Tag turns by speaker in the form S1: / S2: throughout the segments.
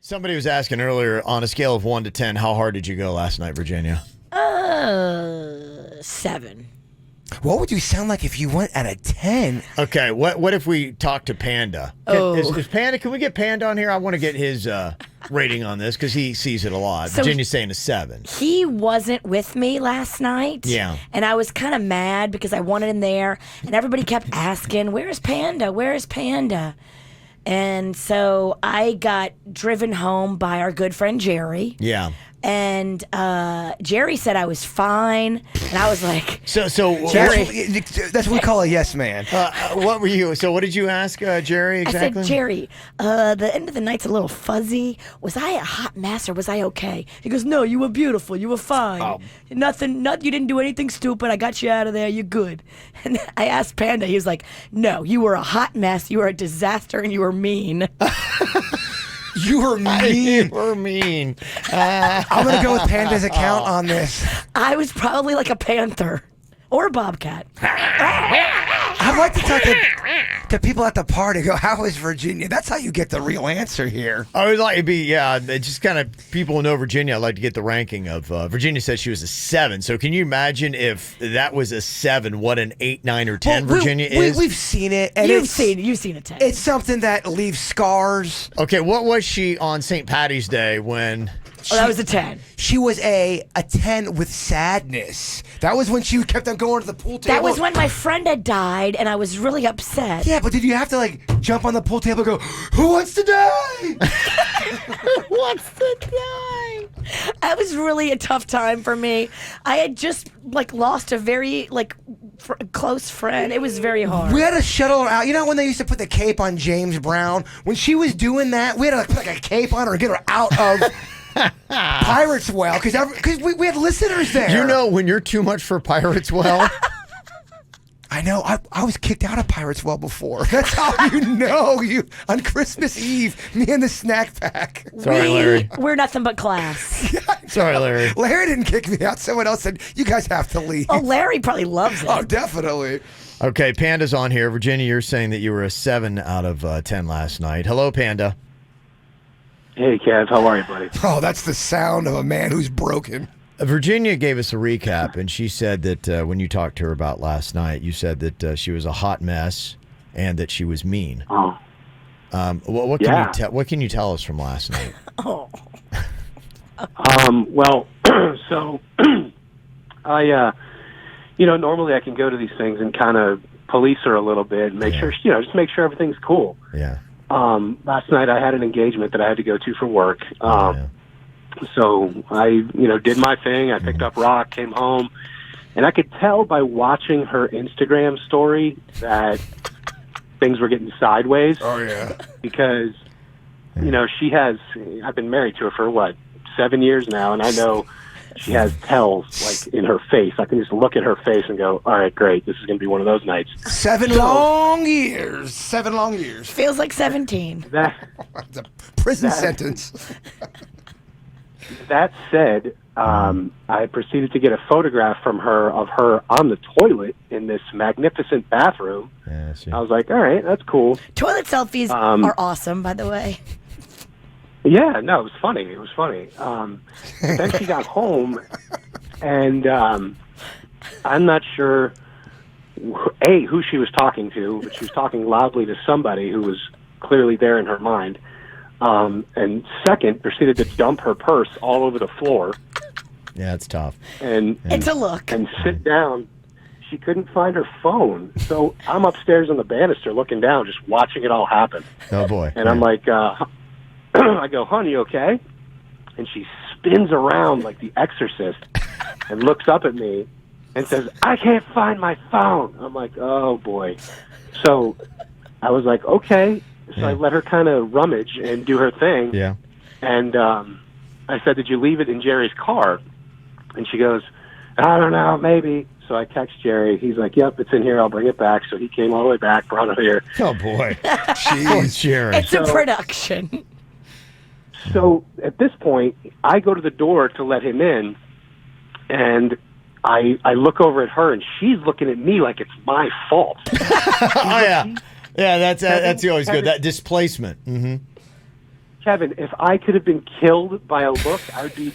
S1: Somebody was asking earlier, on a scale of 1 to 10, how hard did you go last night, Virginia?
S2: 7.
S3: What would you sound like if you went at a 10?
S1: Okay, what if we talk to Panda? Is Panda? Can we get Panda on here? I want to get his rating on this because he sees it a lot.
S2: So
S1: Virginia's saying a 7.
S2: He wasn't with me last night.
S1: Yeah.
S2: And I was kind of mad because I wanted him there, and everybody kept asking, "Where's Panda? Where's Panda?" And so I got driven home by our good friend Jerry.
S1: Yeah.
S2: And Jerry said I was fine, and I was like,
S1: So
S3: Jerry, that's what we call a yes man.
S1: what were you? So what did you ask Jerry exactly?
S2: I said, Jerry, the end of the night's a little fuzzy. Was I a hot mess or was I okay? He goes, no, you were beautiful. You were fine. Nothing, you didn't do anything stupid. I got you out of there. You're good. And I asked Panda. He was like, no, you were a hot mess. You were a disaster, and you were mean.
S3: You were mean.
S1: You were mean.
S3: I'm going to go with Panda's account on this.
S2: I was probably like a panther or a bobcat.
S3: I'd like to talk to people at the party. Go, how is Virginia? That's how you get the real answer here.
S1: I would like to be, just kind of people who know Virginia. I'd like to get the ranking of Virginia said she was a 7. So can you imagine if that was a 7, what an 8, 9, or 10 Virginia is?
S3: We've seen it. And
S2: You've seen a 10.
S3: It's something that leaves scars.
S1: Okay, what was she on St. Patty's Day when...
S2: that was a 10.
S3: She was a 10 with sadness. That was when she kept on going to the pool table.
S2: That was when my friend had died, and I was really upset.
S3: Yeah, but did you have to jump on the pool table and go, who wants to die?
S2: Who wants to die? That was really a tough time for me. I had just lost a very close friend. It was very hard.
S3: We had to shuttle her out. You know when they used to put the cape on James Brown? When she was doing that, we had to put a cape on her and get her out of... Pirates Well, because we had listeners there.
S1: You know when you're too much for Pirates Well?
S3: I know. I was kicked out of Pirates Well before. That's how you know. You on Christmas Eve, me and the snack pack.
S1: Sorry, Larry.
S2: We're nothing but class.
S1: Sorry, Larry.
S3: Larry didn't kick me out. Someone else said, you guys have to leave.
S2: Oh, Larry probably loves it.
S3: Oh, definitely.
S1: Okay, Panda's on here. Virginia, you're saying that you were a 7 out of 10 last night. Hello, Panda.
S4: Hey, Kev. How are you, buddy?
S3: Oh, that's the sound of a man who's broken.
S1: Virginia gave us a recap, and she said that when you talked to her about last night, you said that she was a hot mess and that she was mean.
S4: Oh.
S1: What can you tell us from last night?
S4: Well, so I, normally I can go to these things and kind of police her a little bit and make sure, just make sure everything's cool.
S1: Yeah.
S4: Last night I had an engagement that I had to go to for work. So I, did my thing. I picked up rock, came home, and I could tell by watching her Instagram story that things were getting sideways.
S3: Oh, yeah.
S4: Because, I've been married to her for 7 years now, and I know she has tells in her face. I can just look at her face and go, all right, great. This is going to be one of those nights.
S3: 7 long years. 7 long years.
S2: Feels like 17.
S3: It's a prison sentence.
S4: That said, I proceeded to get a photograph from her of her on the toilet in this magnificent bathroom.
S1: Yeah,
S4: I was like, all right, that's cool.
S2: Toilet selfies are awesome, by the way.
S4: Yeah, no, it was funny. It was funny. Then she got home, and I'm not sure, who she was talking to, but she was talking loudly to somebody who was clearly there in her mind. And second, proceeded to dump her purse all over the floor.
S1: Yeah, it's tough.
S4: And
S2: it's a look.
S4: And sit down. She couldn't find her phone. So I'm upstairs on the banister looking down, just watching it all happen.
S1: Oh, boy.
S4: And I'm like, I go, honey, okay? And she spins around like the Exorcist and looks up at me and says, I can't find my phone. I'm like, oh, boy. So I was like, okay. So I let her kind of rummage and do her thing.
S1: Yeah.
S4: And I said, did you leave it in Jerry's car? And she goes, I don't know, maybe. So I text Jerry. He's like, yep, it's in here. I'll bring it back. So he came all the way back, brought it here.
S1: Oh, boy. Jeez, Jerry.
S2: It's a production.
S4: So at this point, I go to the door to let him in, and I look over at her, and she's looking at me like it's my fault.
S1: Oh, yeah. Yeah, that's always good. That displacement. Mm-hmm.
S4: Kevin, if I could have been killed by a look,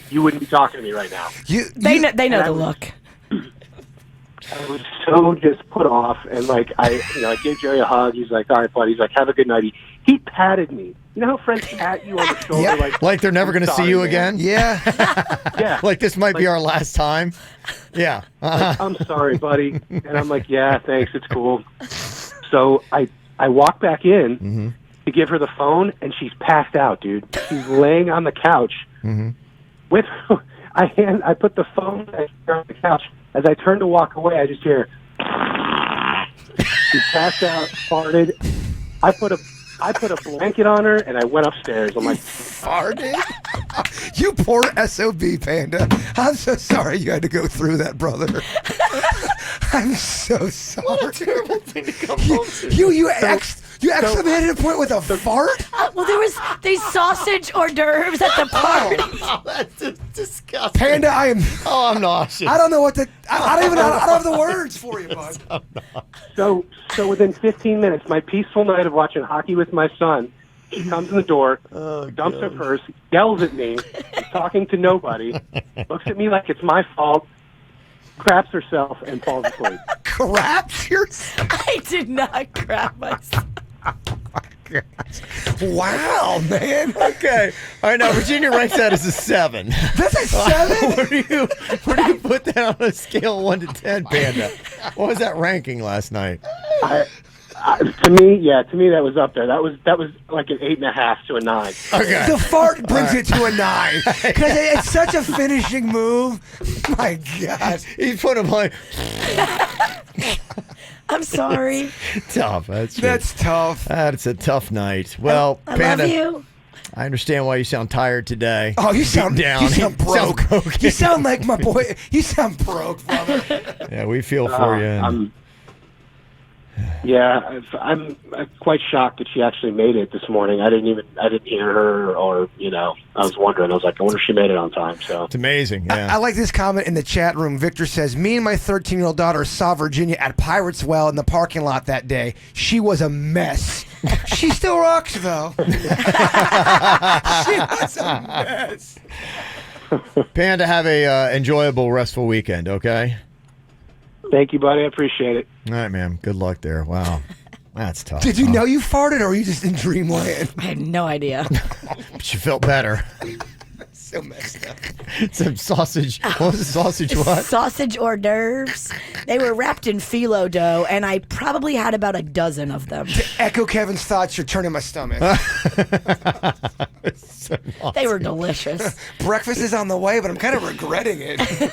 S4: you wouldn't be talking to me right now.
S2: They know the look.
S4: I was so just put off, and like I gave Jerry a hug. He's like, "All right, buddy." He's like, "Have a good night." He patted me. You know how friends pat you on the shoulder,
S3: Yeah.
S1: Like they're never going to see you again?
S3: Yeah.
S4: Yeah.
S1: Like this might be our last time? Yeah.
S4: I'm sorry, buddy. And I'm like, "Yeah, thanks. It's cool." So I walk back in to give her the phone, and she's passed out, dude. She's laying on the couch with. I put the phone on the couch. As I turned to walk away, I just hear. She passed out, farted. I put a blanket on her, and I went upstairs. I'm like,
S3: Farted? You poor SOB, Panda. I'm so sorry you had to go through that, brother. I'm so sorry.
S1: What a terrible thing to come home to.
S3: You exclamated a point with a fart?
S2: Well, there was these sausage hors d'oeuvres at the party.
S1: Oh, that's just disgusting.
S3: Panda, I'm
S1: nauseous.
S3: I don't know what to. I don't have the words for you, bud.
S4: So within 15 minutes, my peaceful night of watching hockey with my son, she comes in the door, dumps her purse, yells at me, is talking to nobody, looks at me like it's my fault, craps herself, and falls asleep.
S3: Craps yourself?
S2: I did not crap myself.
S3: Wow, man.
S1: Okay. All right, now Virginia ranks that as a 7.
S3: That's a 7?
S1: Where do you put that on a scale of 1 to 10, Panda? What was that ranking last night?
S4: To me, that was up there. That was like an 8.5 to a 9.
S1: Okay.
S3: The fart brings it to a 9 because it's such a finishing move. My God,
S1: He put him like
S2: I'm sorry.
S1: tough.
S3: that's tough.
S1: That's a tough night. Well,
S2: I
S1: Panda,
S2: love you.
S1: I understand why you sound tired today.
S3: Oh, you sound
S1: down.
S3: You sound broke.
S1: broken.
S3: You sound like my boy. You sound broke, brother.
S1: Yeah, we feel for you.
S4: I'm quite shocked that she actually made it this morning. I didn't hear her, or I was wondering. I was like, I wonder if she made it on time. So
S1: It's amazing. Yeah.
S3: I like this comment in the chat room. Victor says, "Me and my 13-year-old daughter saw Virginia at Pirates Well in the parking lot that day. She was a mess. She still rocks, though. She was a mess."
S1: Panda, have a enjoyable, restful weekend. Okay.
S4: thank you, buddy. I appreciate it.
S1: All right, man. Good luck there. Wow. That's tough.
S3: Did you know you farted, or were you just in dreamland?
S2: I had no idea.
S1: But you felt better.
S3: So messed up.
S1: Some sausage. What was the sausage? What?
S2: Sausage hors d'oeuvres. They were wrapped in phyllo dough, and I probably had about a dozen of them.
S3: Echo Kevin's thoughts. You're turning my stomach.
S1: So
S2: They were delicious.
S3: Breakfast is on the way, but I'm kind of regretting it.